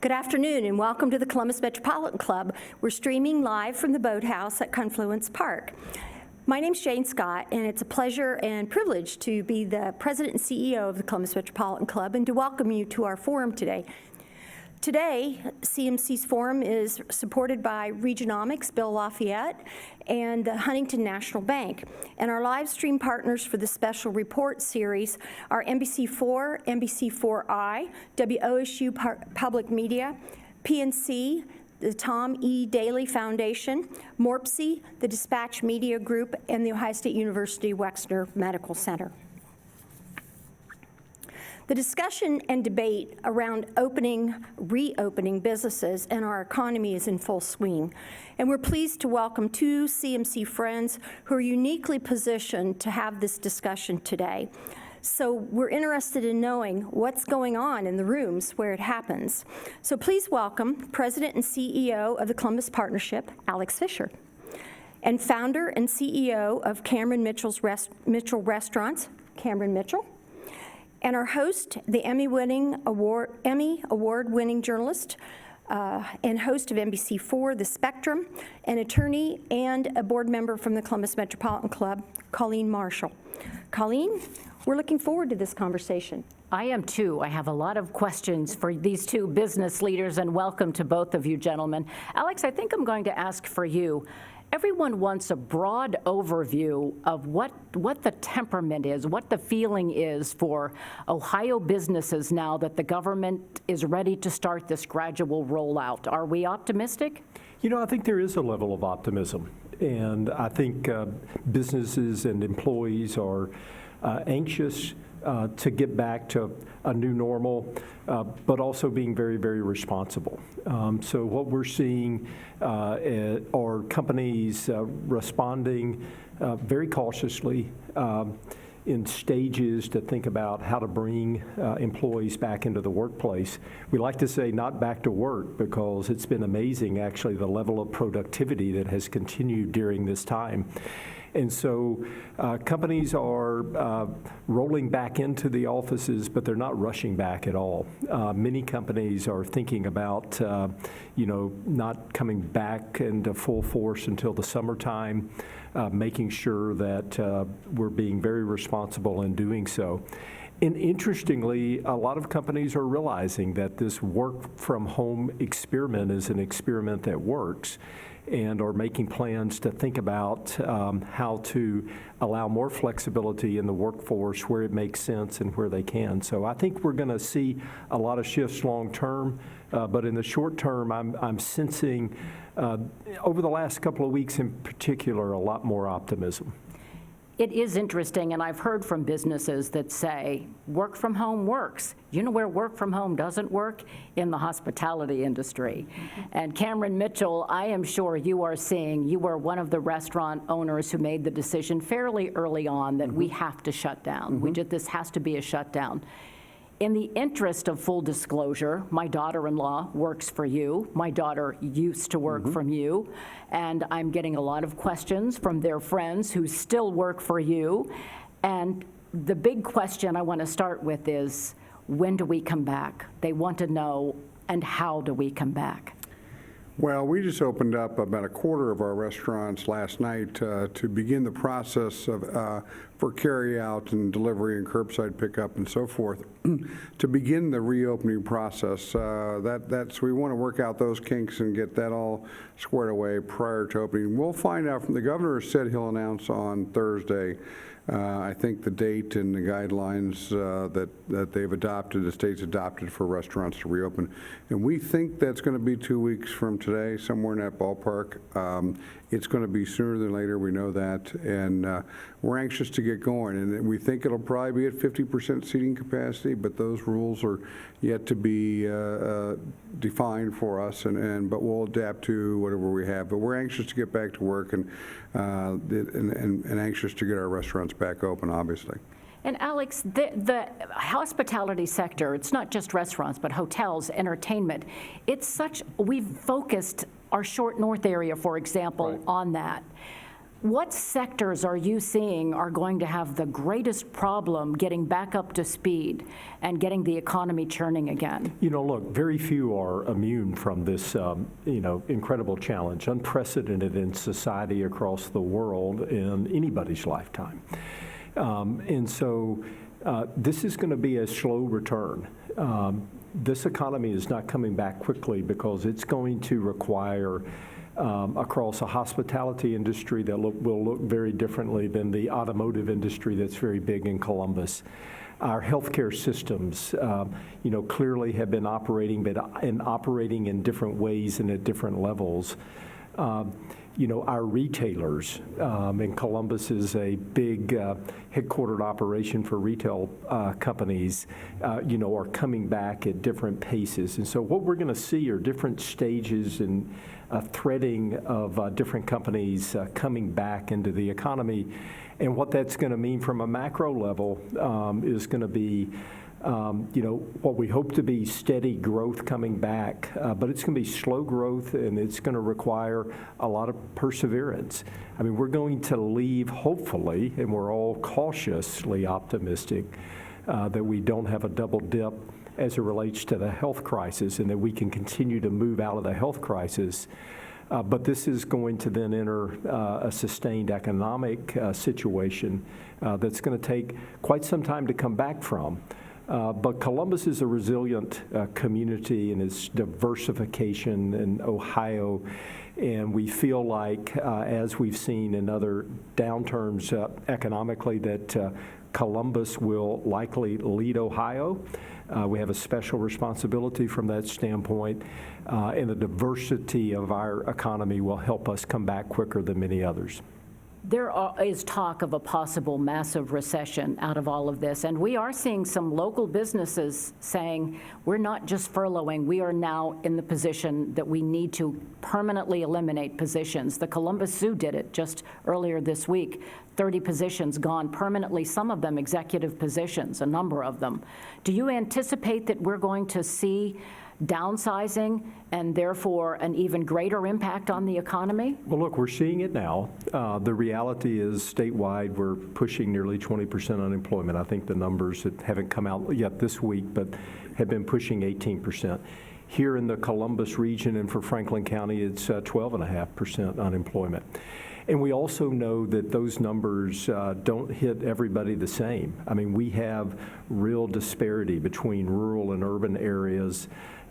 Good afternoon and welcome to the Columbus Metropolitan Club. We're streaming live from the Boathouse at Confluence Park. My name's Jane Scott, and it's a pleasure and privilege to be the President and CEO of the Columbus Metropolitan Club and to welcome you to our forum today. Today, CMC's forum is supported by Regionomics, Bill Lafayette, and the Huntington National Bank. And our live stream partners for the special report series are NBC4, NBC4i, WOSU Public Media, PNC, the Tom E. Daly Foundation, MORPSI, the Dispatch Media Group, and the Ohio State University Wexner Medical Center. The discussion and debate around reopening businesses and our economy is in full swing. And we're pleased to welcome two CMC friends who are uniquely positioned to have this discussion today. So we're interested in knowing what's going on in the rooms where it happens. So please welcome President and CEO of the Columbus Partnership, Alex Fischer, and founder and CEO of Cameron Mitchell Restaurants, Cameron Mitchell, and our host, the Emmy Award-winning journalist and host of NBC4, The Spectrum, an attorney and a board member from the Columbus Metropolitan Club, Colleen Marshall. Colleen, we're looking forward to this conversation. I am too. I have a lot of questions for these two business leaders, and welcome to both of you gentlemen. Alex, I think I'm going to ask for you. Everyone wants a broad overview of what the temperament is, what the feeling is for Ohio businesses now that the government is ready to start this gradual rollout. Are we optimistic? You know, I think there is a level of optimism, and I think businesses and employees are anxious to get back to a new normal, but also being very, very responsible. So what we're seeing are companies responding very cautiously in stages to think about how to bring employees back into the workplace. We like to say not back to work because it's been amazing, actually, the level of productivity that has continued during this time. And so companies are rolling back into the offices, but they're not rushing back at all. Many companies are thinking about, not coming back into full force until the summertime, making sure that we're being very responsible in doing so. And interestingly, a lot of companies are realizing that this work from home experiment is an experiment that works, and are making plans to think about how to allow more flexibility in the workforce where it makes sense and where they can. So I think we're going to see a lot of shifts long term, but in the short term, I'm sensing over the last couple of weeks in particular a lot more optimism. It is interesting, and I've heard from businesses that say work from home works. You know where work from home doesn't work? In the hospitality industry. And Cameron Mitchell, I am sure you are one of the restaurant owners who made the decision fairly early on that we have to shut down. This has to be a shutdown. In the interest of full disclosure, my daughter-in-law works for you. My daughter used to work from you, and I'm getting a lot of questions from their friends who still work for you. And the big question I want to start with is, when do we come back? They want to know, and how do we come back? Well, we just opened up about a quarter of our restaurants last night to begin the process of, for carry-out and delivery and curbside pickup and so forth, to begin the reopening process. So we want to work out those kinks and get that all squared away prior to opening. We'll find out from the governor said he'll announce on Thursday. I think the date and the guidelines that they've adopted, the state's adopted for restaurants to reopen. And we think that's going to be 2 weeks from today, somewhere in that ballpark. It's going to be sooner than later, we know that. And we're anxious to get going. And we think it'll probably be at 50% seating capacity, but those rules are yet to be defined for us. But we'll adapt to whatever we have. But we're anxious to get back to work and anxious to get our restaurants back open, obviously. And Alex, the hospitality sector, it's not just restaurants, but hotels, entertainment. We've focused our short north area, for example, on that. What sectors are you seeing are going to have the greatest problem getting back up to speed and getting the economy churning again? Look, very few are immune from this, incredible challenge, unprecedented in society across the world in anybody's lifetime. And so this is going to be a slow return. This economy is not coming back quickly because it's going to require across a hospitality industry that will look very differently than the automotive industry that's very big in Columbus. Our healthcare systems, clearly have been operating, but operating in different ways and at different levels. Our retailers, and Columbus is a big headquartered operation for retail companies, are coming back at different paces. And so what we're going to see are different stages and threading of different companies coming back into the economy. And what that's going to mean from a macro level is going to be what we hope to be steady growth coming back, but it's going to be slow growth, and it's going to require a lot of perseverance. I mean, we're going to leave, hopefully, and we're all cautiously optimistic that we don't have a double dip as it relates to the health crisis, and that we can continue to move out of the health crisis. But this is going to then enter a sustained economic situation that's going to take quite some time to come back from. But Columbus is a resilient community in its diversification in Ohio, and we feel like, as we've seen in other downturns economically, that Columbus will likely lead Ohio. We have a special responsibility from that standpoint, and the diversity of our economy will help us come back quicker than many others. There is talk of a possible massive recession out of all of this, and we are seeing some local businesses saying, we're not just furloughing, we are now in the position that we need to permanently eliminate positions. The Columbus Zoo did it just earlier this week. 30 positions gone permanently, some of them executive positions, a number of them. Do you anticipate that we're going to see downsizing and therefore an even greater impact on the economy? Well, look, we're seeing it now. The reality is statewide we're pushing nearly 20% unemployment. I think the numbers that haven't come out yet this week, but have been pushing 18%. Here in the Columbus region and for Franklin County, it's 12.5% unemployment. And we also know that those numbers don't hit everybody the same. I mean, we have real disparity between rural and urban areas.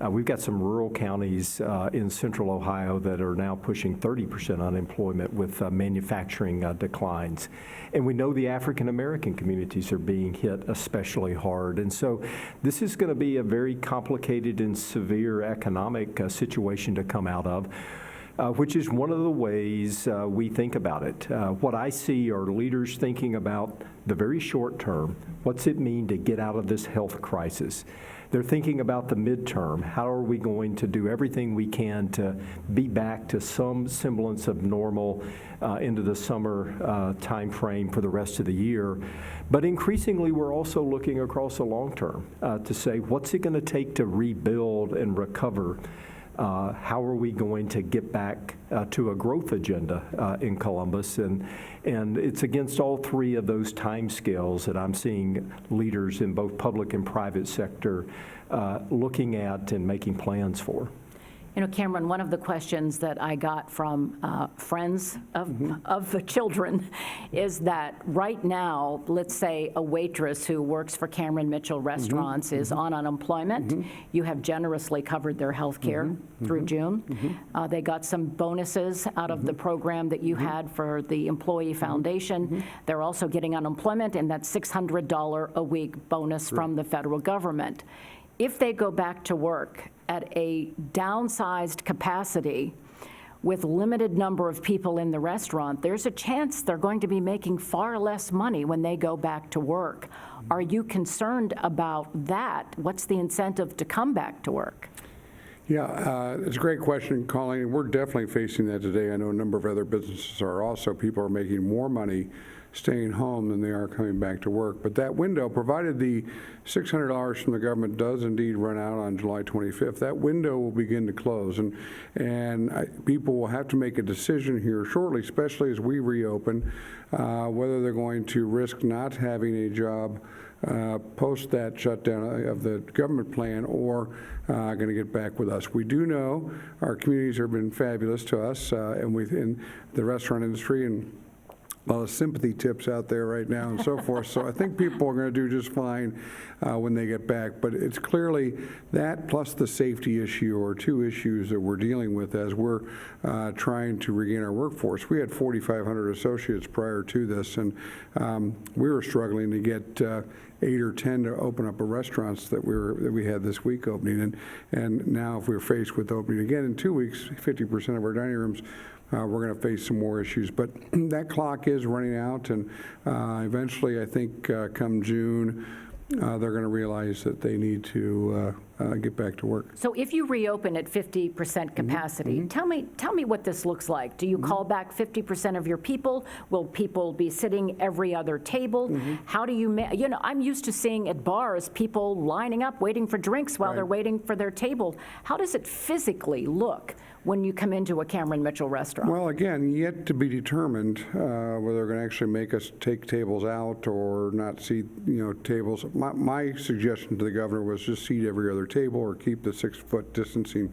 We've got some rural counties in central Ohio that are now pushing 30% unemployment with manufacturing declines. And we know the African American communities are being hit especially hard. And so this is going to be a very complicated and severe economic situation to come out of. Which is one of the ways we think about it. What I see are leaders thinking about the very short term. What's it mean to get out of this health crisis? They're thinking about the midterm. How are we going to do everything we can to be back to some semblance of normal into the summer time frame for the rest of the year? But increasingly, we're also looking across the long term to say, what's it going to take to rebuild and recover? How are we going to get back to a growth agenda in Columbus? And it's against all three of those timescales that I'm seeing leaders in both public and private sector looking at and making plans for. You know, Cameron, one of the questions that I got from friends of the children is that right now, let's say a waitress who works for Cameron Mitchell Restaurants is on unemployment. You have generously covered their health care through June. They got some bonuses out of the program that you had for the Employee Foundation. They're also getting unemployment and that $600 a week bonus from the federal government. If they go back to work at a downsized capacity with limited number of people in the restaurant, there's a chance they're going to be making far less money when they go back to work. Are you concerned about that? What's the incentive to come back to work? Yeah, it's a great question, Colleen. We're definitely facing that today. I know a number of other businesses are also. People are making more money staying home than they are coming back to work. But that window, provided the $600 from the government does indeed run out on July 25th, that window will begin to close. And people will have to make a decision here shortly, especially as we reopen, whether they're going to risk not having a job post that shutdown of the government plan, or going to get back with us. We do know our communities have been fabulous to us, and within the restaurant industry, and a lot of sympathy tips out there right now and so forth. So I think people are going to do just fine when they get back. But it's clearly that plus the safety issue are two issues that we're dealing with as we're trying to regain our workforce. We had 4,500 associates prior to this, and we were struggling to get 8 or 10 to open up restaurants that we had this week opening. And now if we're faced with opening again in 2 weeks, 50% of our dining rooms, we're going to face some more issues. But that clock is running out, and eventually, I think, come June, they're going to realize that they need to get back to work. So if you reopen at 50% capacity, tell me what this looks like. Do you call back 50% of your people? Will people be sitting every other table? How do you, I'm used to seeing at bars people lining up, waiting for drinks while they're waiting for their table. How does it physically look when you come into a Cameron Mitchell restaurant? Well, again, yet to be determined whether they're going to actually make us take tables out or not seat, tables. My suggestion to the governor was just seat every other table or keep the 6-foot distancing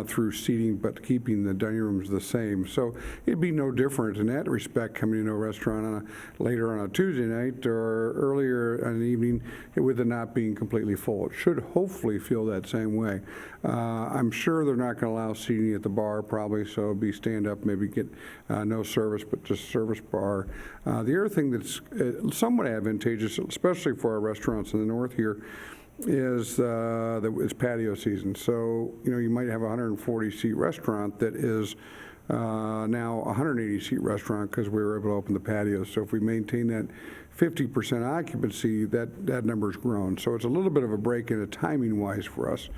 through seating, but keeping the dining rooms the same. So it'd be no different in that respect coming into a restaurant later on a Tuesday night or earlier in the evening with it not being completely full. It should hopefully feel that same way. I'm sure they're not going to allow seating at the bar probably, so it'll be stand up, maybe get no service, but just service bar. The other thing that's somewhat advantageous, especially for our restaurants in the north here, is it's patio season. So, you might have a 140-seat restaurant that is now a 180-seat restaurant because we were able to open the patio. So if we maintain that 50% occupancy, that number's grown. So it's a little bit of a break in it timing-wise for us.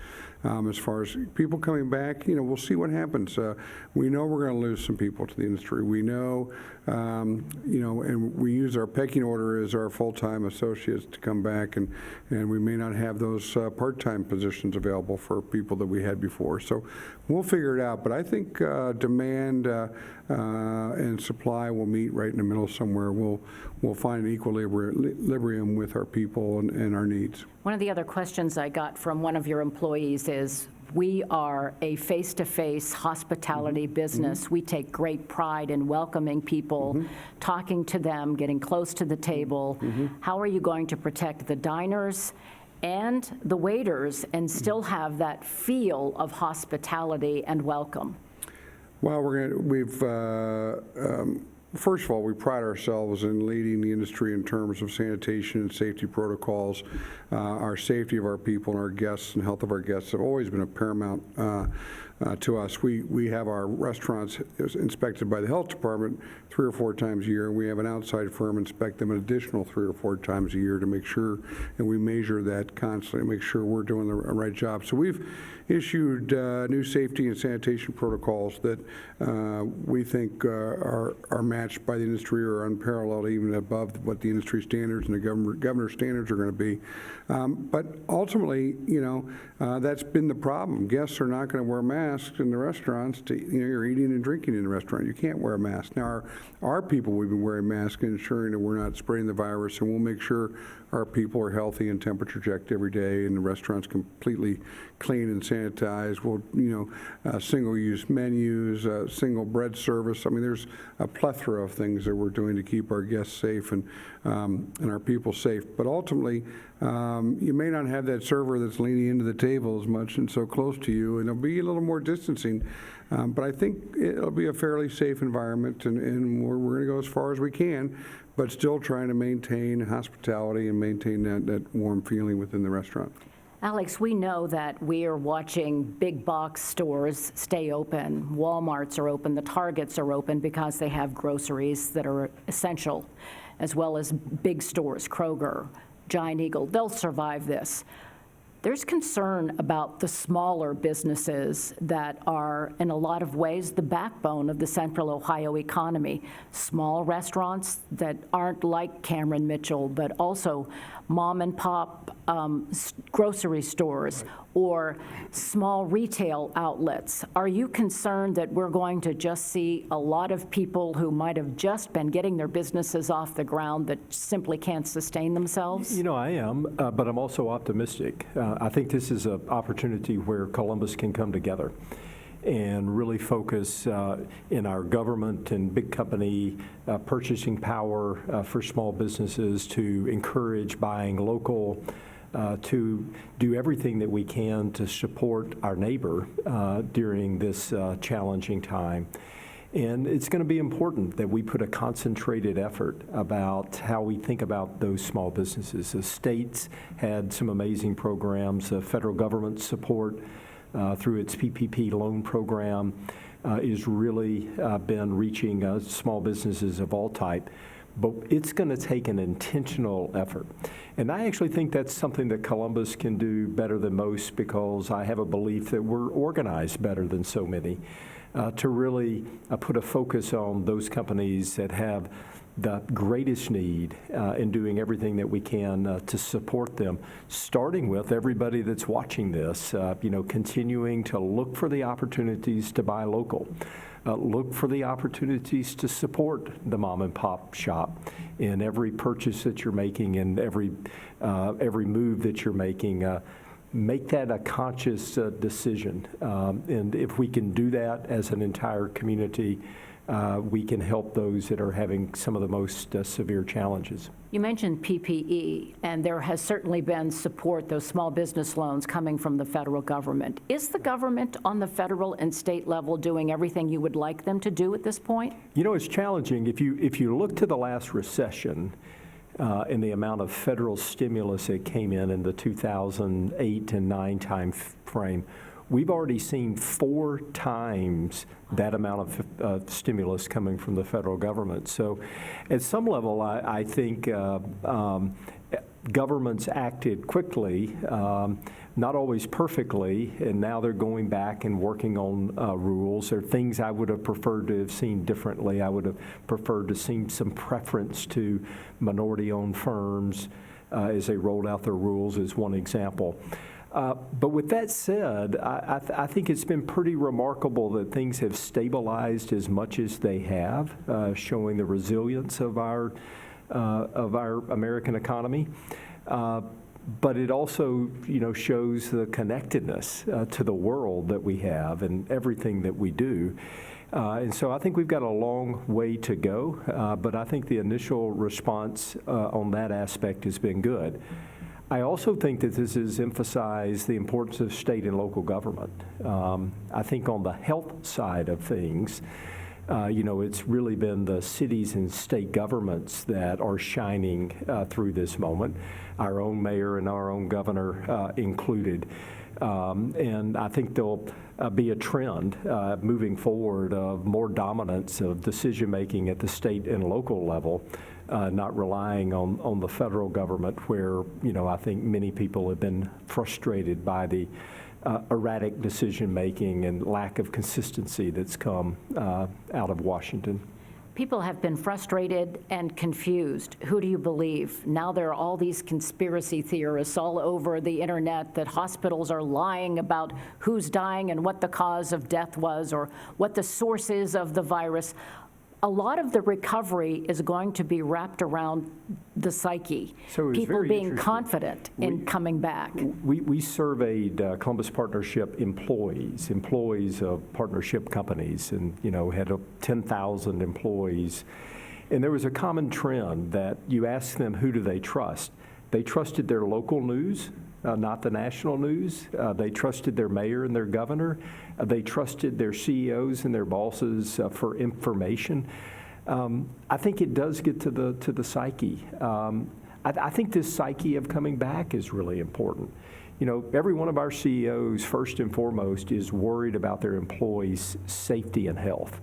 As far as people coming back, we'll see what happens. We know we're going to lose some people to the industry. We know, and we use our pecking order as our full-time associates to come back, and we may not have those part-time positions available for people that we had before. So we'll figure it out. But I think demand and supply will meet right in the middle somewhere. We'll find an equilibrium with our people and our needs. One of the other questions I got from one of your employees is, we are a face-to-face hospitality business. We take great pride in welcoming people, talking to them, getting close to the table. How are you going to protect the diners and the waiters and still have that feel of hospitality and welcome? Well, first of all, we pride ourselves in leading the industry in terms of sanitation and safety protocols. Our safety of our people and our guests and health of our guests have always been a paramount to us. We have our restaurants inspected by the health department 3 or 4 times a year, and we have an outside firm inspect them an additional 3 or 4 times a year to make sure, and we measure that constantly, make sure we're doing the right job. So we've issued new safety and sanitation protocols that we think are matched by the industry or unparalleled, even above what the industry standards and the governor's standards are going to be. But ultimately, that's been the problem. Guests are not going to wear masks in the restaurants. You're eating and drinking in the restaurant. You can't wear a mask. Now, our people, we've been wearing masks and ensuring that we're not spreading the virus, and we'll make sure our people are healthy and temperature checked every day, and the restaurant's completely clean and sanitized. We'll, single-use menus, single bread service. I mean, there's a plethora of things that we're doing to keep our guests safe and our people safe. But ultimately, you may not have that server that's leaning into the table as much and so close to you, and there'll be a little more distancing. But I think it'll be a fairly safe environment, and we're going to go as far as we can, but still trying to maintain hospitality and maintain that warm feeling within the restaurant. Alex, we know that we are watching big box stores stay open. Walmarts are open, the Targets are open because they have groceries that are essential, as well as big stores, Kroger, Giant Eagle. They'll survive this. There's concern about the smaller businesses that are, in a lot of ways, the backbone of the Central Ohio economy. Small restaurants that aren't like Cameron Mitchell, but also mom and pop grocery stores or small retail outlets. Are you concerned that we're going to just see a lot of people who might have just been getting their businesses off the ground that simply can't sustain themselves? You know, I am, but I'm also optimistic. I think this is an opportunity where Columbus can come together and really focus in our government and big company purchasing power for small businesses to encourage buying local, to do everything that we can to support our neighbor during this challenging time. And it's going to be important that we put a concentrated effort about how we think about those small businesses. The states had some amazing programs. The federal government support through its PPP loan program is really been reaching small businesses of all type. But it's going to take an intentional effort. And I actually think that's something that Columbus can do better than most, because I have a belief that we're organized better than so many to really put a focus on those companies that have the greatest need in doing everything that we can to support them, starting with everybody that's watching this, continuing to look for the opportunities to buy local. Look for the opportunities to support the mom and pop shop in every purchase that you're making and every move that you're making. Make that a conscious decision. And if we can do that as an entire community, we can help those that are having some of the most severe challenges. You mentioned PPE, and there has certainly been support, those small business loans coming from the federal government. Is the government on the federal and state level doing everything you would like them to do at this point? You know, it's challenging. If you look to the last recession and the amount of federal stimulus that came in the 2008 and 9 time frame, we've already seen 4 times that amount of stimulus coming from the federal government. So at some level, I think governments acted quickly, not always perfectly, and now they're going back and working on rules. There are things I would have preferred to have seen differently. I would have preferred to see some preference to minority-owned firms as they rolled out their rules, as one example. But with that said, I think it's been pretty remarkable that things have stabilized as much as they have, showing the resilience of our American economy. But it also, shows the connectedness to the world that we have and everything that we do. And so I think we've got a long way to go, but I think the initial response on that aspect has been good. I also think that this has emphasized the importance of state and local government. I think on the health side of things, it's really been the cities and state governments that are shining through this moment, our own mayor and our own governor included. And I think there'll be a trend moving forward of more dominance of decision-making at the state and local level, not relying on the federal government, where, I think many people have been frustrated by the erratic decision-making and lack of consistency that's come out of Washington. People have been frustrated and confused. Who do you believe? Now there are all these conspiracy theorists all over the internet that hospitals are lying about who's dying and what the cause of death was or what the source is of the virus. A lot of the recovery is going to be wrapped around the psyche, people being confident in coming back. We surveyed Columbus Partnership employees of partnership companies, and had 10,000 employees. And there was a common trend that you ask them, who do they trust? They trusted their local news, not the national news. They trusted their mayor and their governor. They trusted their CEOs and their bosses for information. I think it does get to the psyche. I think this psyche of coming back is really important. Every one of our CEOs, first and foremost, is worried about their employees' safety and health,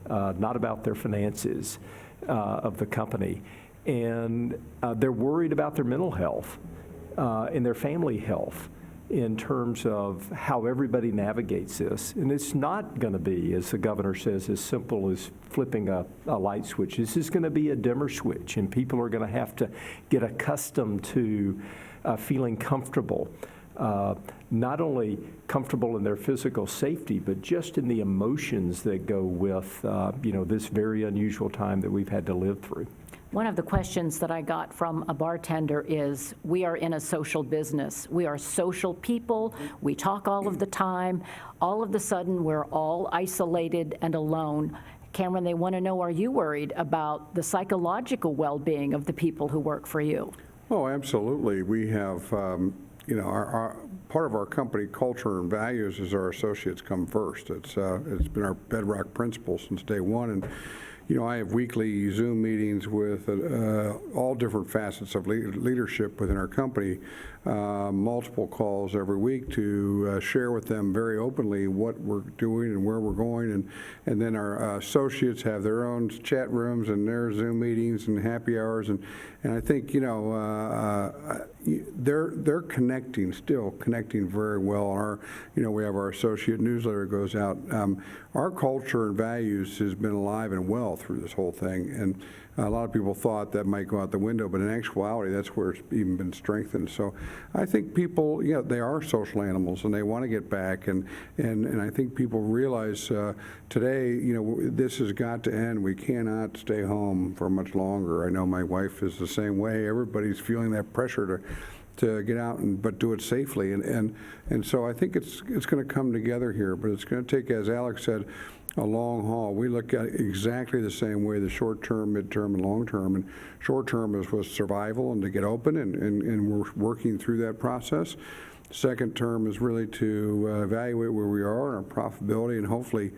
not about their finances of the company. And they're worried about their mental health and their family health. in terms of how everybody navigates this. And it's not going to be, as the governor says, as simple as flipping a light switch. This is going to be a dimmer switch, and people are going to have to get accustomed to feeling comfortable, not only comfortable in their physical safety, but just in the emotions that go with this very unusual time that we've had to live through. One of the questions that I got from a bartender is, we are in a social business. We are social people. We talk all of the time. All of a sudden, we're all isolated and alone. Cameron, they want to know, are you worried about the psychological well-being of the people who work for you? Oh, absolutely. We have, our part of our company culture and values is our associates come first. It's been our bedrock principle since day one. And I have weekly Zoom meetings with all different facets of leadership within our company, multiple calls every week to share with them very openly what we're doing and where we're going. And then our associates have their own chat rooms and their Zoom meetings and happy hours. And I think, they're still connecting very well. We have our associate newsletter goes out. Our culture and values has been alive and well through this whole thing. And a lot of people thought that might go out the window, but in actuality, that's where it's even been strengthened. So I think people, they are social animals and they want to get back. And I think people realize today, this has got to end. We cannot stay home for much longer. I know my wife is the same way. Everybody's feeling that pressure to get out but do it safely. And so I think it's going to come together here, but it's going to take, as Alex said, a long haul. We look at it exactly the same way, the short term, midterm, and long term. And short term was survival and to get open, and we're working through that process. Second term is really to evaluate where we are and our profitability and hopefully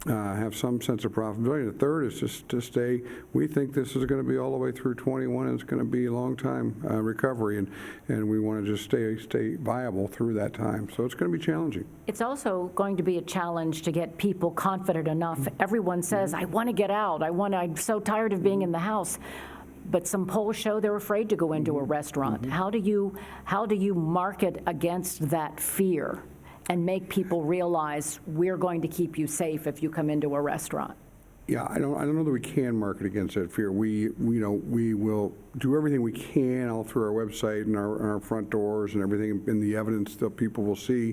have some sense of profitability. And the third is just to stay. We think this is going to be all the way through 21, and it's going to be a long time recovery, and we want to just stay viable through that time. So it's going to be challenging. It's also going to be a challenge to get people confident enough. Everyone says, I want to get out. I'm so tired of being in the house. But some polls show they're afraid to go into a restaurant. How do you market against that fear and make people realize we're going to keep you safe if you come into a restaurant? Yeah, I don't know that we can market against that fear. We will do everything we can all through our website and our front doors and everything in the evidence that people will see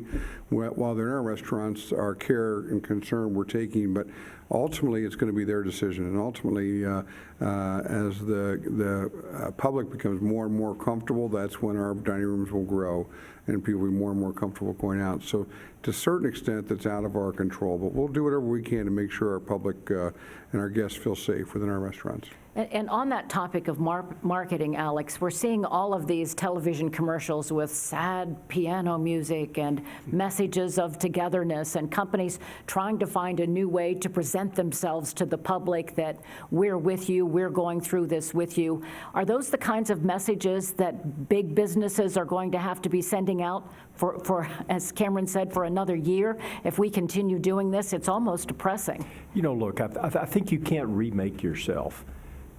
while they're in our restaurants, our care and concern we're taking. But ultimately, it's going to be their decision. And ultimately, as the public becomes more and more comfortable, that's when our dining rooms will grow and people will be more and more comfortable going out. So to a certain extent, that's out of our control. But we'll do whatever we can to make sure our public and our guests feel safe within our restaurants. And on that topic of marketing, Alex, we're seeing all of these television commercials with sad piano music and messages of togetherness and companies trying to find a new way to present themselves to the public that we're with you, we're going through this with you. Are those the kinds of messages that big businesses are going to have to be sending out for, as Cameron said, for another year? If we continue doing this, it's almost depressing. Look, I think you can't remake yourself.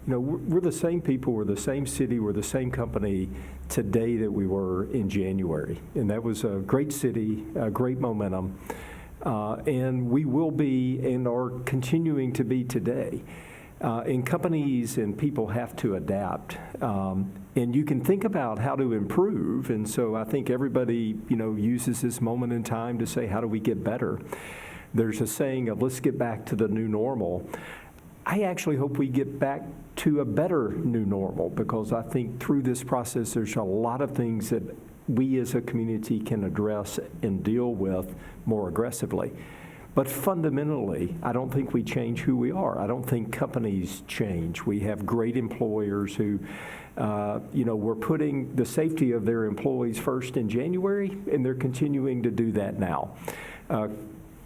We're the same people, we're the same city, we're the same company today that we were in January. And that was a great city, great momentum. And we will be and are continuing to be today. And companies and people have to adapt. And you can think about how to improve. And so I think everybody, uses this moment in time to say, how do we get better? There's a saying of, let's get back to the new normal. I actually hope we get back to a better new normal, because I think through this process there's a lot of things that we as a community can address and deal with more aggressively. But fundamentally, I don't think we change who we are. I don't think companies change. We have great employers who, were putting the safety of their employees first in January, and they're continuing to do that now.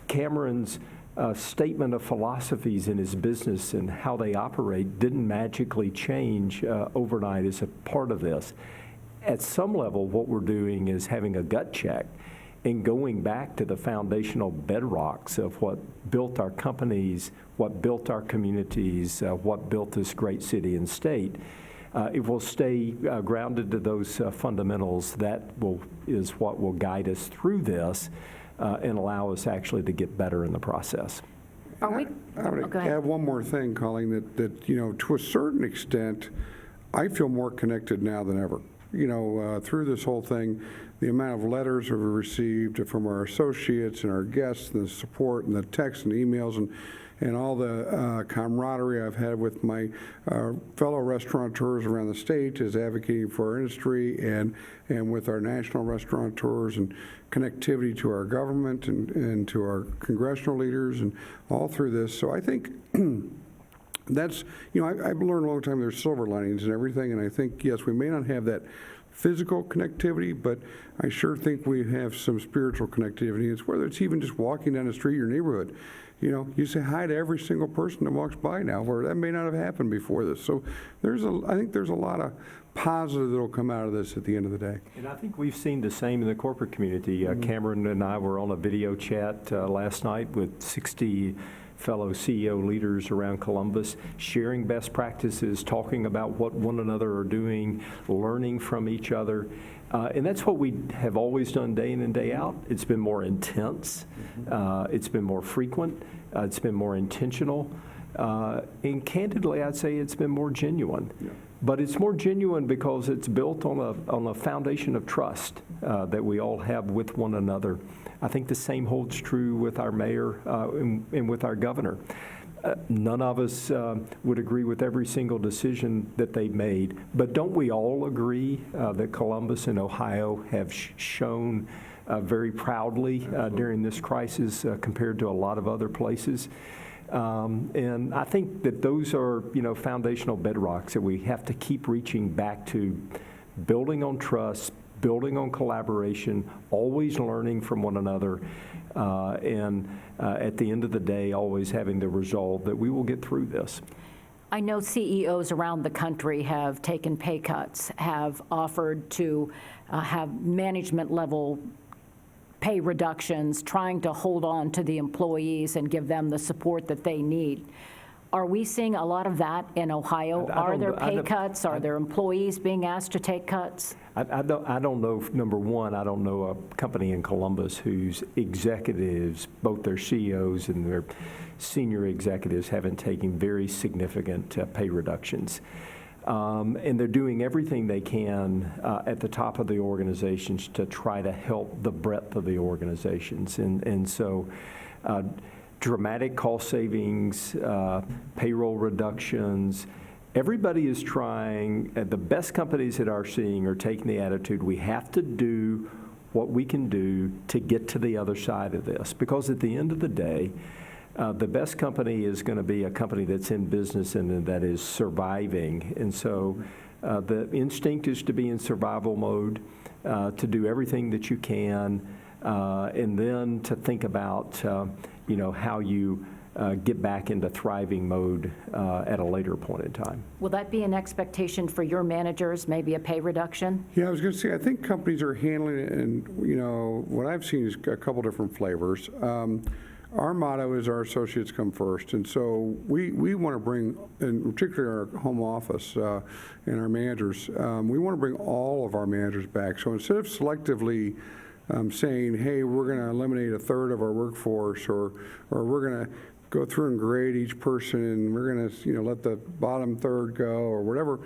Cameron's statement of philosophies in his business and how they operate didn't magically change overnight as a part of this. At some level, what we're doing is having a gut check and going back to the foundational bedrocks of what built our companies, what built our communities, what built this great city and state. if we'll stay grounded to those fundamentals, is what will guide us through this and allow us actually to get better in the process. Are we? I would go ahead. add one more thing, Colleen, that to a certain extent, I feel more connected now than ever. Through this whole thing, the amount of letters we've received from our associates and our guests, and the support and the texts and emails and all the camaraderie I've had with my fellow restaurateurs around the state as advocating for our industry and with our national restaurateurs and connectivity to our government and to our congressional leaders and all through this. So I think that's, I've learned a long time there's silver linings and everything, and I think, yes, we may not have that physical connectivity, but I sure think we have some spiritual connectivity. It's whether it's even just walking down the street in your neighborhood. You say hi to every single person that walks by now, where that may not have happened before this. So I think there's a lot of positive that will come out of this at the end of the day. And I think we've seen the same in the corporate community. Cameron and I were on a video chat last night with 60 fellow CEO leaders around Columbus, sharing best practices, talking about what one another are doing, learning from each other. And that's what we have always done day in and day out. It's been more intense. It's been more frequent. It's been more intentional. And candidly, I'd say it's been more genuine. Yeah. But it's more genuine because it's built on a foundation of trust that we all have with one another. I think the same holds true with our mayor and with our governor. None of us would agree with every single decision that they've made, but don't we all agree that Columbus and Ohio have shown very proudly during this crisis compared to a lot of other places? And I think that those are, foundational bedrocks that we have to keep reaching back to, building on trust, building on collaboration, always learning from one another, and at the end of the day, always having the resolve that we will get through this. I know CEOs around the country have taken pay cuts, have offered to have management level pay reductions, trying to hold on to the employees and give them the support that they need. Are we seeing a lot of that in Ohio? Are there pay cuts? Are there employees being asked to take cuts? I don't know, number one, I don't know a company in Columbus whose executives, both their CEOs and their senior executives, haven't taken very significant pay reductions. And they're doing everything they can at the top of the organizations to try to help the breadth of the organizations. And so dramatic cost savings, payroll reductions, everybody is trying. The best companies that are seeing are taking the attitude, we have to do what we can do to get to the other side of this. Because at the end of the day, the best company is going to be a company that's in business and that is surviving. And so the instinct is to be in survival mode, to do everything that you can, and then to think about how you get back into thriving mode at a later point in time. Will that be an expectation for your managers, maybe a pay reduction? Yeah, I was going to say, I think companies are handling it, and what I've seen is a couple different flavors. Our motto is our associates come first, and so we want to bring, and particularly our home office and our managers, we want to bring all of our managers back. So instead of selectively saying, hey, we're going to eliminate a third of our workforce, or we're going to go through and grade each person, and we're going to let the bottom third go, or whatever.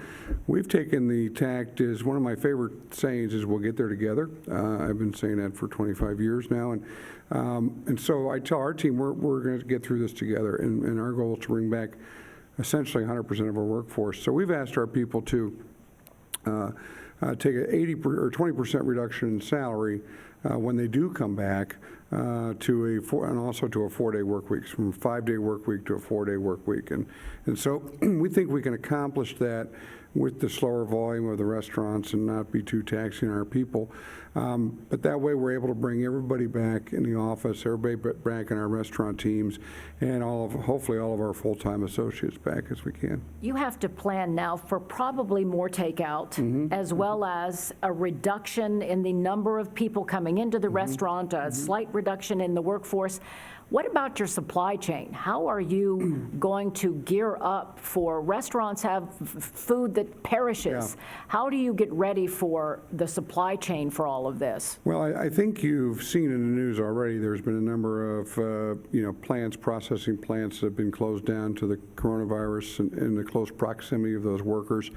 We've taken the tact, is one of my favorite sayings is, we'll get there together. I've been saying that for 25 years now, and so I tell our team we're going to get through this together, and our goal is to bring back essentially 100% of our workforce. So we've asked our people to take an 80% or 20% reduction in salary when they do come back, and also to a 4-day work week, from a 5-day work week to a 4-day work week. And so we think we can accomplish that with the slower volume of the restaurants and not be too taxing on our people. But that way we're able to bring everybody back in the office, everybody back in our restaurant teams, and hopefully all of our full-time associates back as we can. You have to plan now for probably more takeout, as well as a reduction in the number of people coming into the restaurant, a slight reduction in the workforce. What about your supply chain? How are you going to gear up for restaurants have food that perishes? Yeah. How do you get ready for the supply chain for all of this? Well, I think you've seen in the news already, there's been a number of, plants, processing plants that have been closed down to the coronavirus and in the close proximity of those workers.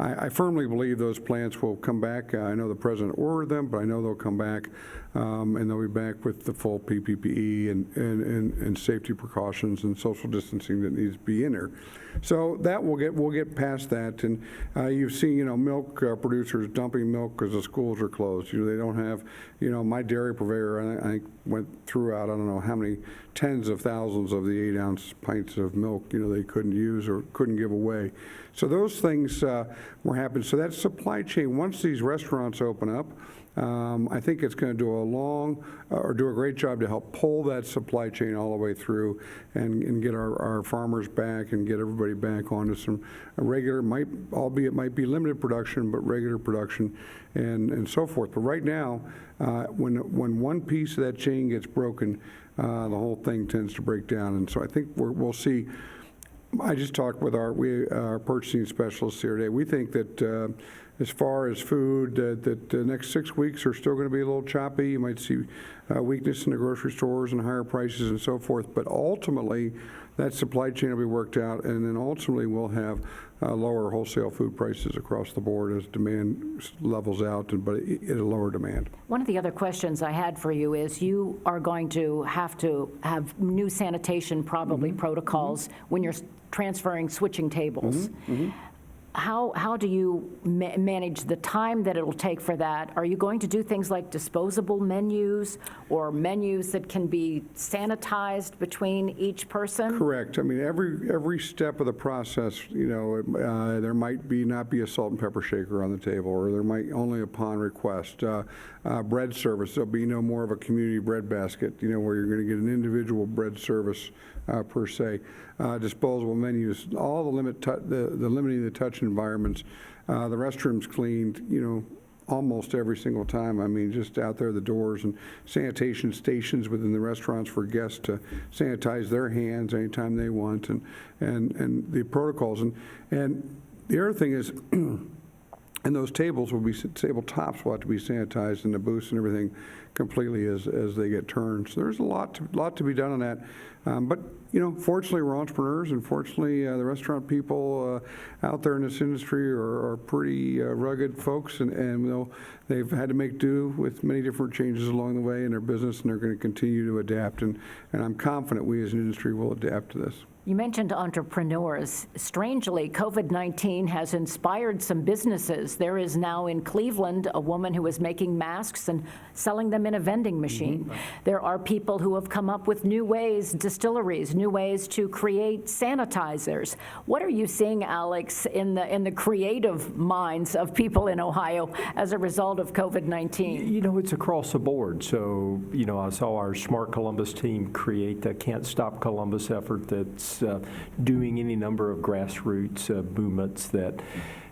I firmly believe those plants will come back. I know the president ordered them, but I know they'll come back, and they'll be back with the full PPE and safety precautions and social distancing that needs to be in there. So that we'll get past that. And you've seen, milk producers dumping milk because the schools are closed. They don't have, my dairy purveyor, I went throughout, I don't know how many tens of thousands of the 8-ounce pints of milk, they couldn't use or couldn't give away. So those things were happening. So that supply chain, once these restaurants open up, I think it's going to do a great job to help pull that supply chain all the way through and get our farmers back and get everybody back onto some regular, albeit might be limited production, but regular production and so forth. But right now, when one piece of that chain gets broken, the whole thing tends to break down. And so I think we'll see. I just talked with our purchasing specialists here today. We think that as far as food, that the next 6 weeks are still going to be a little choppy. You might see weakness in the grocery stores and higher prices and so forth. But ultimately, that supply chain will be worked out, and then ultimately we'll have lower wholesale food prices across the board as demand levels out, but at a lower demand. One of the other questions I had for you is you are going to have new sanitation probably protocols when you're switching tables. How do you manage the time that it'll take for that? Are you going to do things like disposable menus or menus that can be sanitized between each person? Correct. I mean, every step of the process, there might not be a salt and pepper shaker on the table, or there might only upon request. Bread service, there'll be no more of a community bread basket, where you're going to get an individual bread service per se. Disposable menus, all the limiting the touch environments, the restrooms cleaned, almost every single time. I mean, just out there the doors, and sanitation stations within the restaurants for guests to sanitize their hands anytime they want, and the protocols. And the other thing is, and those tables will be, tabletops will have to be sanitized, and the booths and everything completely as they get turned. So there's a lot to be done on that. But fortunately, we're entrepreneurs, and fortunately, the restaurant people out there in this industry are pretty rugged folks, and they've had to make do with many different changes along the way in their business, and they're going to continue to adapt. And I'm confident we as an industry will adapt to this. You mentioned entrepreneurs. Strangely, COVID-19 has inspired some businesses. There is now in Cleveland a woman who is making masks and selling them in a vending machine. There are people who have come up with new ways, distilleries, new ways to create sanitizers. What are you seeing, Alex, in the creative minds of people in Ohio as a result of COVID-19? It's across the board. So, I saw our Smart Columbus team create the Can't Stop Columbus effort that's doing any number of grassroots movements that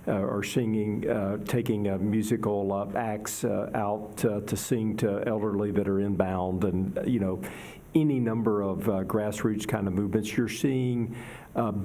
are singing, taking musical acts out to sing to elderly that are inbound, and any number of grassroots kind of movements. You're seeing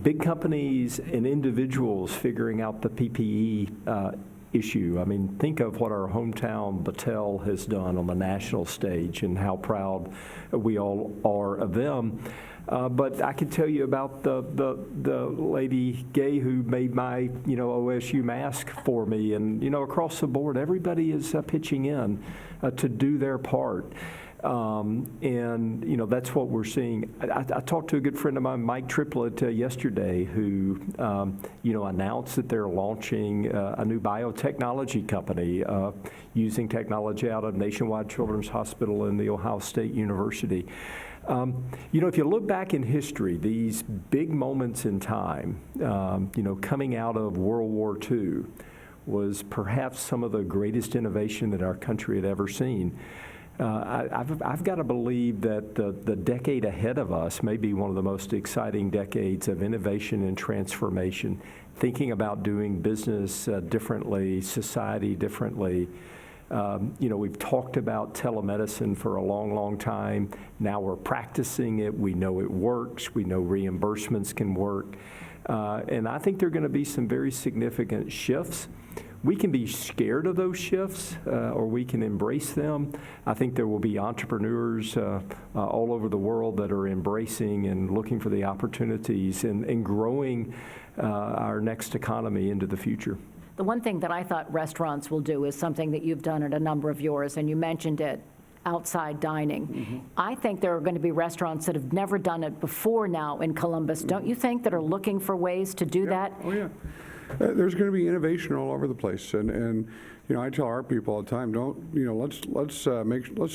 big companies and individuals figuring out the PPE issue. I mean, think of what our hometown Battelle has done on the national stage and how proud we all are of them. But I can tell you about the lady Gay who made my OSU mask for me, and across the board everybody is pitching in to do their part. And that's what we're seeing. I talked to a good friend of mine, Mike Triplett, yesterday, who announced that they're launching a new biotechnology company using technology out of Nationwide Children's Hospital and The Ohio State University. If you look back in history, these big moments in time, coming out of World War II was perhaps some of the greatest innovation that our country had ever seen. I've got to believe that the decade ahead of us may be one of the most exciting decades of innovation and transformation, thinking about doing business differently, society differently. We've talked about telemedicine for a long, long time. Now we're practicing it. We know it works. We know reimbursements can work. And I think there are going to be some very significant shifts. We can be scared of those shifts, or we can embrace them. I think there will be entrepreneurs all over the world that are embracing and looking for the opportunities and growing our next economy into the future. The one thing that I thought restaurants will do is something that you've done at a number of yours, and you mentioned it, outside dining. Mm-hmm. I think there are going to be restaurants that have never done it before now in Columbus, mm-hmm. don't you think, that are looking for ways to do that? Oh, yeah. There's going to be innovation all over the place, and I tell our people all the time, let's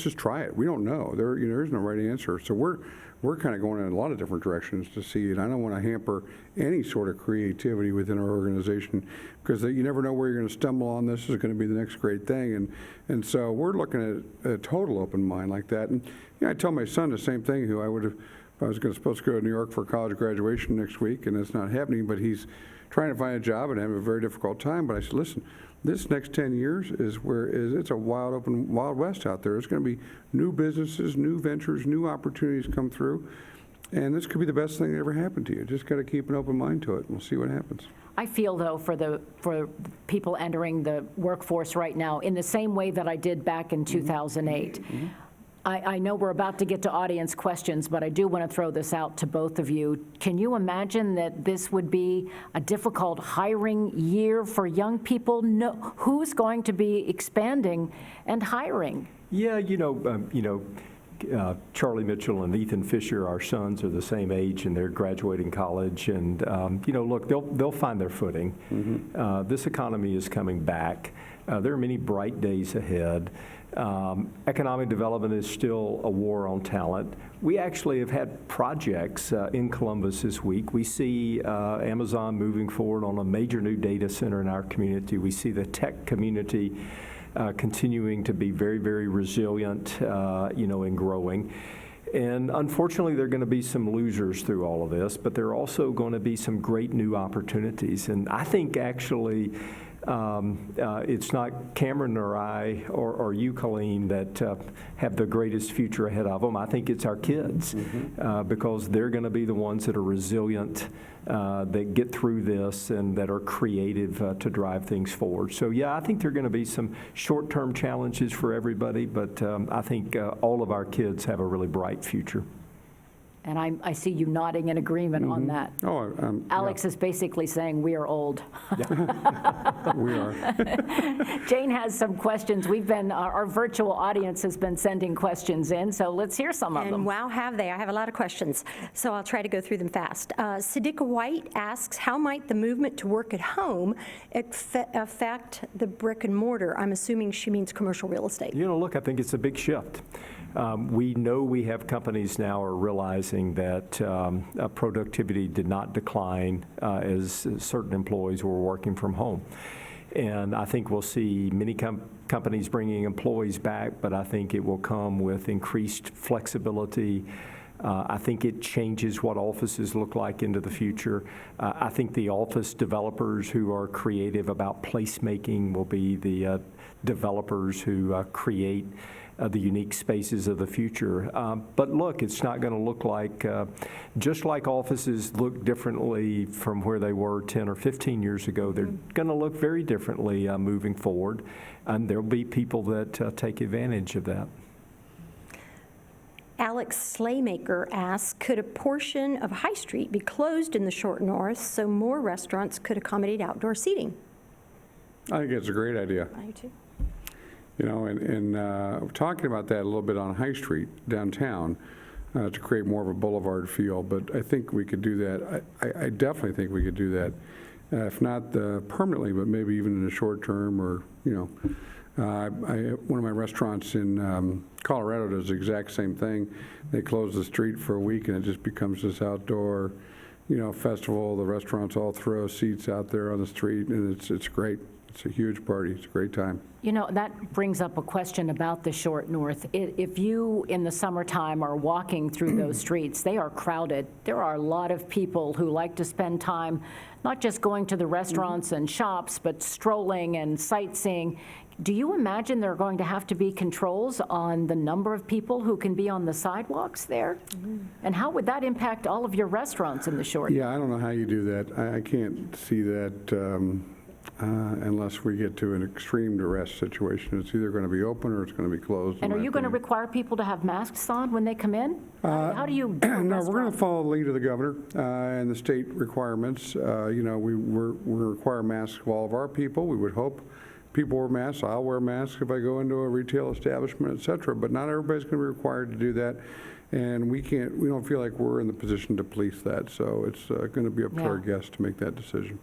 just try it. We don't know. There is no right answer. So we're kind of going in a lot of different directions to see, and I don't want to hamper any sort of creativity within our organization, because you never know where you're going to stumble on. This is going to be the next great thing, and so we're looking at a total open mind like that. And I tell my son the same thing, who I was supposed to go to New York for college graduation next week, and it's not happening, but he's trying to find a job and having a very difficult time. But I said, listen, this next 10 years it's a wild open, wild west out there. There's going to be new businesses, new ventures, new opportunities come through. And this could be the best thing that ever happened to you. Just got to keep an open mind to it, and we'll see what happens. I feel, though, for people entering the workforce right now, in the same way that I did back in 2008, mm-hmm. I know we're about to get to audience questions, but I do want to throw this out to both of you. Can you imagine that this would be a difficult hiring year for young people? No, who's going to be expanding and hiring? Yeah, Charlie Mitchell and Ethan Fischer, our sons, are the same age, and they're graduating college. And look, they'll find their footing. Mm-hmm. This economy is coming back. There are many bright days ahead. Economic development is still a war on talent. We actually have had projects in Columbus this week. We see Amazon moving forward on a major new data center in our community. We see the tech community continuing to be very, very resilient, and growing. And unfortunately, there are going to be some losers through all of this, but there are also going to be some great new opportunities. And I think actually, it's not Cameron or I or you, Colleen, that have the greatest future ahead of them. I think it's our kids, mm-hmm. Because they're going to be the ones that are resilient, that get through this, and that are creative to drive things forward. So, yeah, I think there are going to be some short-term challenges for everybody, but I think all of our kids have a really bright future. And I see you nodding in agreement mm-hmm. on that. Oh, Alex is basically saying we are old. Yeah. We are. Jane has some questions. Our virtual audience has been sending questions in, so let's hear some of them. And wow, have they. I have a lot of questions, so I'll try to go through them fast. Siddiqa White asks, how might the movement to work at home affect the brick and mortar? I'm assuming she means commercial real estate. Look, I think it's a big shift. We know we have companies now are realizing that productivity did not decline as certain employees were working from home. And I think we'll see many companies bringing employees back, but I think it will come with increased flexibility. I think it changes what offices look like into the future. I think the office developers who are creative about placemaking will be the developers who create the unique spaces of the future. But look, it's not going to look like, just like offices look differently from where they were 10 or 15 years ago, they're going to look very differently moving forward, and there'll be people that take advantage of that. Alex Slaymaker asks, could a portion of High Street be closed in the short north so more restaurants could accommodate outdoor seating? I think it's a great idea. I do too. We're talking about that a little bit on High Street downtown to create more of a boulevard feel, but I think we could do that. I definitely think we could do that, if not permanently, but maybe even in the short term, or, one of my restaurants in Colorado does the exact same thing. They close the street for a week, and it just becomes this outdoor, festival. The restaurants all throw seats out there on the street, and it's great. It's a huge party. It's a great time. You know, that brings up a question about the Short North. If you, in the summertime, are walking through those streets, they are crowded. There are a lot of people who like to spend time not just going to the restaurants and shops, but strolling and sightseeing. Do you imagine there are going to have to be controls on the number of people who can be on the sidewalks there? And how would that impact all of your restaurants in the Short North? Yeah, I don't know how you do that. I can't see that unless we get to an extreme duress situation. It's either going to be open or it's going to be closed. And in are my you going to opinion. require people to have masks on when they come in? How do you? No, we're going to follow the lead of the governor and the state requirements. You know, we require masks of all of our people. We would hope people wear masks. I'll wear masks if I go into a retail establishment, et cetera, but not everybody's going to be required to do that. And we don't feel like we're in the position to police that. So it's going to be up to our guests to make that decision.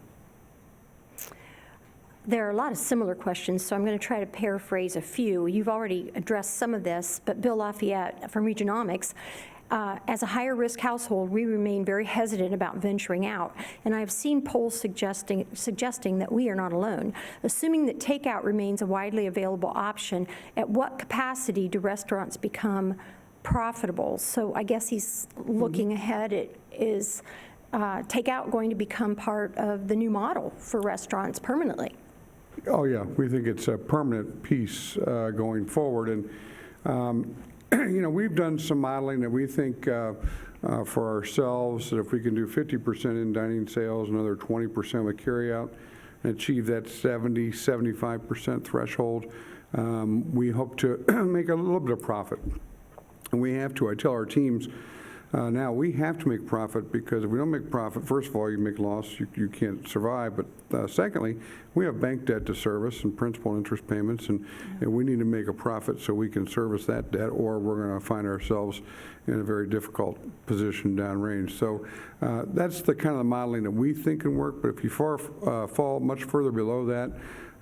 There are a lot of similar questions, so I'm going to try to paraphrase a few. You've already addressed some of this, but Bill Lafayette from Regionomics, as a higher risk household, we remain very hesitant about venturing out, and I've seen polls suggesting that we are not alone. Assuming that takeout remains a widely available option, at what capacity do restaurants become profitable? So I guess he's looking ahead at is takeout going to become part of the new model for restaurants permanently? Oh, yeah, we think it's a permanent piece going forward. And, you know, we've done some modeling that we think for ourselves that if we can do 50% in dining sales, another 20% with carryout, and achieve that 75% threshold, we hope to make a little bit of profit. And we have to, I tell our teams, now we have to make profit, because if we don't make profit, first of all, you make loss, you can't survive. But secondly, we have bank debt to service and principal and interest payments, and we need to make a profit so we can service that debt, or we're going to find ourselves in a very difficult position downrange. So that's the kind of the modeling that we think can work. But if you fall much further below that,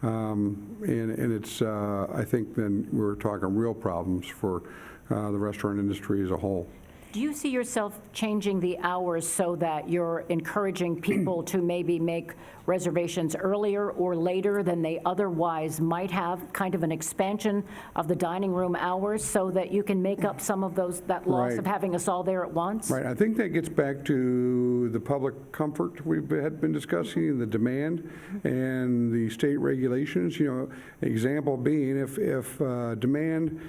and it's, I think then we're talking real problems for the restaurant industry as a whole. Do you see yourself changing the hours so that you're encouraging people to maybe make reservations earlier or later than they otherwise might have, kind of an expansion of the dining room hours so that you can make up some of that loss Right. of having us all there at once? Right, I think that gets back to the public comfort we've been discussing, and the demand and the state regulations. You know, example being if demand,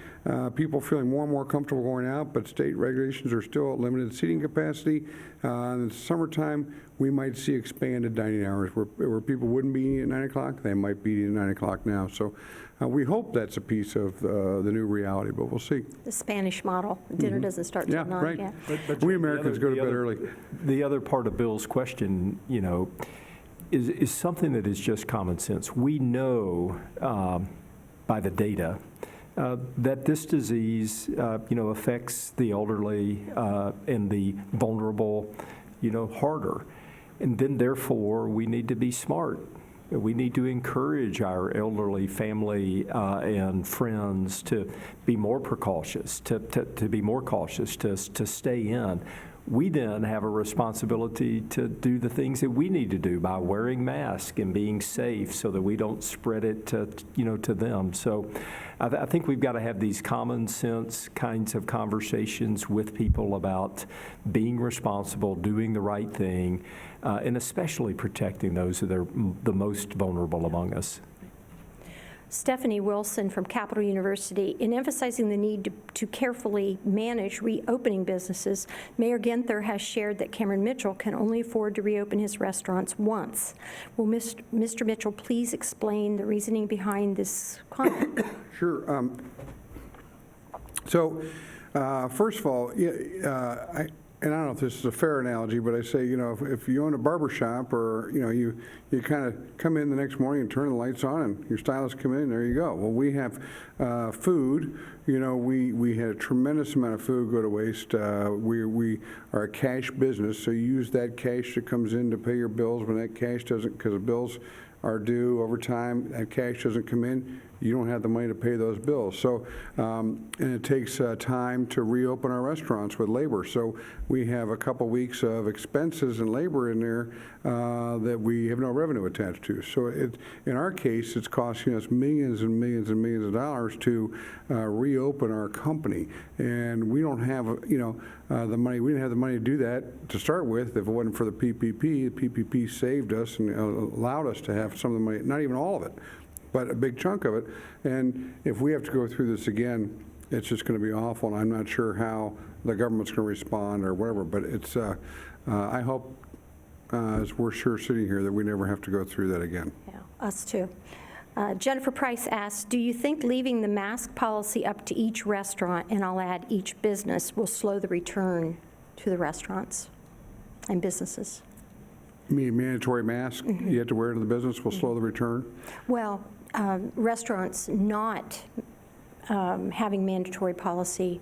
people feeling more and more comfortable going out, but state regulations are still at limited seating capacity. In the summertime, we might see expanded dining hours where people wouldn't be eating at 9 o'clock. They might be eating at 9 o'clock now. So we hope that's a piece of the new reality, but we'll see. The Spanish model, dinner doesn't start till 9. Right. Yeah. But We Americans go to bed early. The other part of Bill's question, you know, is something that is just common sense. We know by the data that this disease, you know, affects the elderly and the vulnerable, you know, harder. And then, therefore, we need to be smart. We need to encourage our elderly family and friends to be more precautious, to be more cautious, to stay in. We then have a responsibility to do the things that we need to do by wearing masks and being safe so that we don't spread it to, you know, to them. So I think we've got to have these common sense kinds of conversations with people about being responsible, doing the right thing, and especially protecting those that are the most vulnerable among us. Stephanie Wilson from Capital University, in emphasizing the need to carefully manage reopening businesses, Mayor Ginther has shared that Cameron Mitchell can only afford to reopen his restaurants once. Will Mr. Mitchell please explain the reasoning behind this comment? Sure. So, first of all, and I don't know if this is a fair analogy, but I say, you know, if you own a barber shop, or, you know, you kind of come in the next morning and turn the lights on and your stylist come in, and there you go. Well, we have food. You know, we had a tremendous amount of food go to waste. We are a cash business, so you use that cash that comes in to pay your bills. When that cash doesn't, because the bills are due over time, that cash doesn't come in, you don't have the money to pay those bills. So, and it takes time to reopen our restaurants with labor. So we have a couple weeks of expenses and labor in there that we have no revenue attached to. So in our case, it's costing us millions and millions and millions of dollars to reopen our company. And we don't have, the money. We didn't have the money to do that to start with. If it wasn't for the PPP, the PPP saved us and allowed us to have some of the money, not even all of it, but a big chunk of it. And if we have to go through this again, it's just going to be awful, and I'm not sure how the government's going to respond or whatever, but it's, I hope, as we're sure sitting here, that we never have to go through that again. Yeah, us too. Jennifer Price asks, do you think leaving the mask policy up to each restaurant, and I'll add each business, will slow the return to the restaurants and businesses? You mean mandatory mask you have to wear to the business will slow the return? Well, restaurants not having mandatory policy,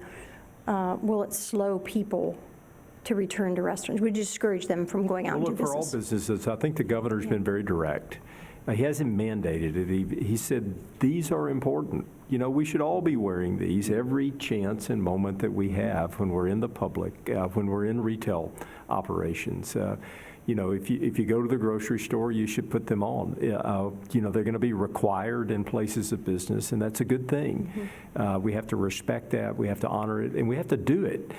will it slow people to return to restaurants? Would you discourage them from going out and do Well, look, for all business? businesses, I think the governor's been very direct. He hasn't mandated it. He said, these are important. We should all be wearing these every chance and moment that we have when we're in the public, when we're in retail operations. If you go to the grocery store, you should put them on. They're going to be required in places of business, and that's a good thing. We have to respect that. We have to honor it, and we have to do it.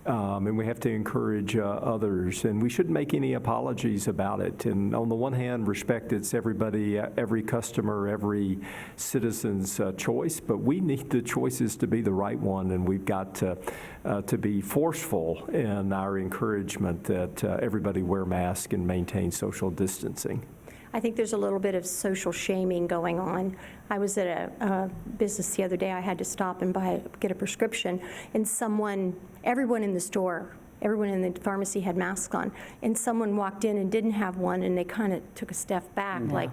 And we have to encourage others, and we shouldn't make any apologies about it. And on the one hand, respect it's everybody, every customer, every citizen's choice, but we need the choices to be the right one, and we've got to be forceful in our encouragement that everybody wear masks and maintain social distancing. I think there's a little bit of social shaming going on. I was at a business the other day. I had to stop and get a prescription, and everyone in the store, everyone in the pharmacy had masks on, and someone walked in and didn't have one, and they kind of took a step back, like,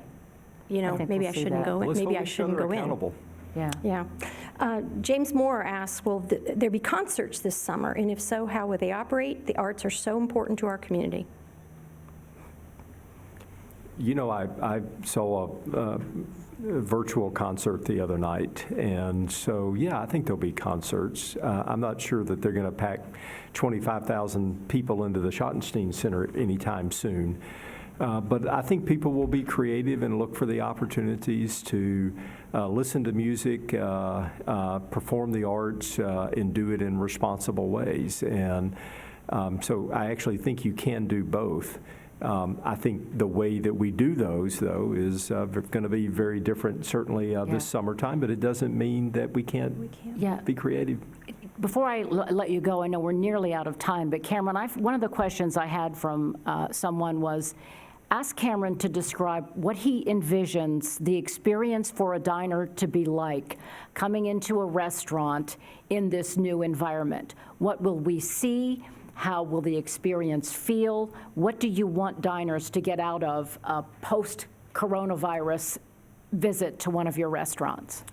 think maybe we'll I see shouldn't that. go in. Let's Maybe hold I each shouldn't other go in. accountable. Yeah. Yeah. James Moore asks, will there be concerts this summer? And if so, how will they operate? The arts are so important to our community. I saw a virtual concert the other night, and so, yeah, I think there'll be concerts. I'm not sure that they're going to pack 25,000 people into the Schottenstein Center anytime soon, but I think people will be creative and look for the opportunities to listen to music, perform the arts, and do it in responsible ways. And so I actually think you can do both. I think the way that we do those, though, is going to be very different, certainly this summertime, but it doesn't mean that we can't be creative. Before I let you go, I know we're nearly out of time, but Cameron, one of the questions I had from someone was, ask Cameron to describe what he envisions the experience for a diner to be like coming into a restaurant in this new environment. What will we see? How will the experience feel? What do you want diners to get out of a post-coronavirus visit to one of your restaurants?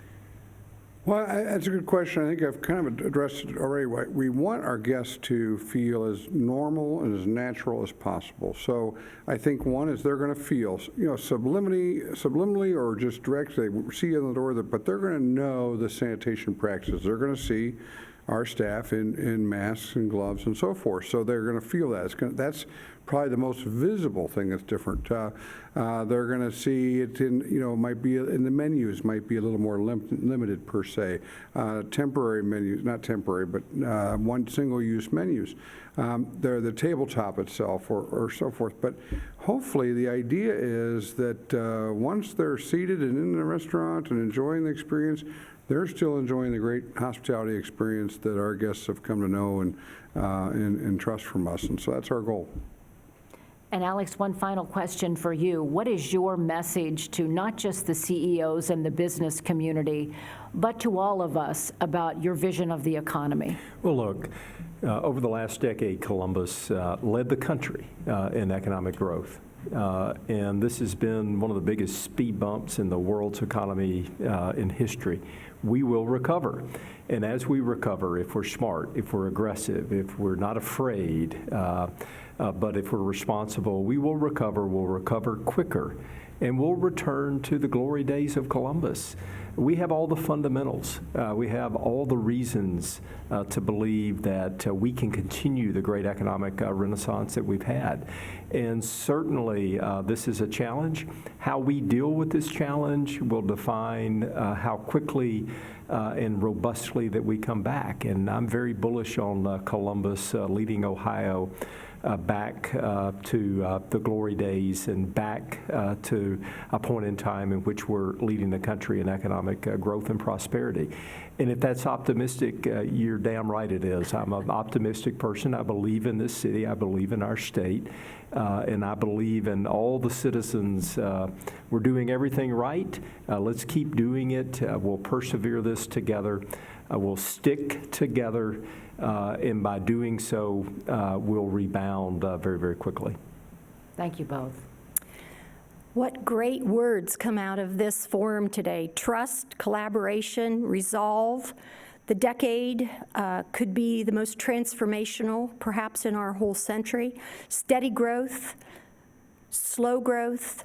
Well, that's a good question. I think I've kind of addressed it already. We want our guests to feel as normal and as natural as possible. So I think one is they're going to feel, subliminally or just directly, they see you on the door, but they're going to know the sanitation practices. They're going to see our staff in masks and gloves and so forth. So they're going to feel that. That's probably the most visible thing that's different. They're going to see it in, might be in the menus, might be a little more limited per se. Temporary menus, not temporary, but one single-use menus. They're the tabletop itself or so forth. But hopefully the idea is that once they're seated and in the restaurant and enjoying the experience, they're still enjoying the great hospitality experience that our guests have come to know and trust from us. And so that's our goal. And Alex, one final question for you. What is your message to not just the CEOs and the business community, but to all of us about your vision of the economy? Well, look, over the last decade, Columbus led the country in economic growth. And this has been one of the biggest speed bumps in the world's economy in history. We will recover. And as we recover, if we're smart, if we're aggressive, if we're not afraid, but if we're responsible, we will recover. We'll recover quicker. and we'll return to the glory days of Columbus. We have all the fundamentals. We have all the reasons to believe that we can continue the great economic renaissance that we've had. And certainly, this is a challenge. How we deal with this challenge will define how quickly and robustly that we come back. And I'm very bullish on Columbus leading Ohio back to the glory days and back to a point in time in which we're leading the country in economic growth and prosperity. And if that's optimistic, you're damn right it is. I'm an optimistic person. I believe in this city. I believe in our state. And I believe in all the citizens. We're doing everything right. Let's keep doing it. We'll persevere this together. We'll stick together. And by doing so, we'll rebound very, very quickly. Thank you both. What great words come out of this forum today. Trust, collaboration, resolve. The decade could be the most transformational, perhaps in our whole century. Steady growth, slow growth,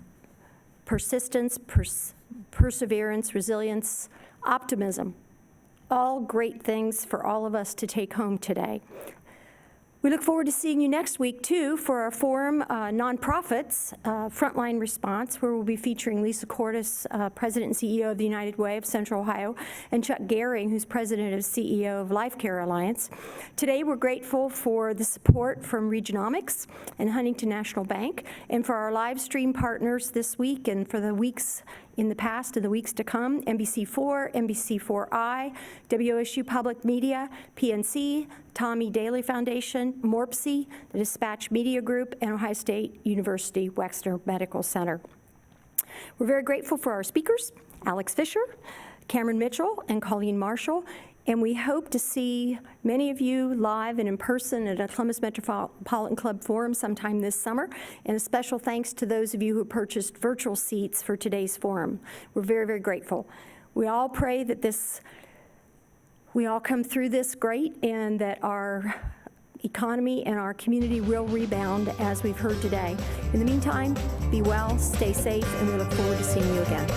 persistence, perseverance, resilience, optimism. All great things for all of us to take home today. We look forward to seeing you next week, too, for our forum, Nonprofits, Frontline Response, where we'll be featuring Lisa Cordes, President and CEO of the United Way of Central Ohio, and Chuck Gehring, who's President and CEO of Life Care Alliance. Today, we're grateful for the support from Regionomics and Huntington National Bank, and for our live stream partners this week and for the weeks in the past and the weeks to come, NBC4, NBC4i, WSU Public Media, PNC, Tommy Daly Foundation, MORPSI, the Dispatch Media Group, and Ohio State University Wexner Medical Center. We're very grateful for our speakers, Alex Fischer, Cameron Mitchell, and Colleen Marshall, and we hope to see many of you live and in person at a Columbus Metropolitan Club forum sometime this summer, and a special thanks to those of you who purchased virtual seats for today's forum. We're very, very grateful. We all pray that we all come through this great and that our economy and our community will rebound as we've heard today. In the meantime, be well, stay safe, and we look forward to seeing you again.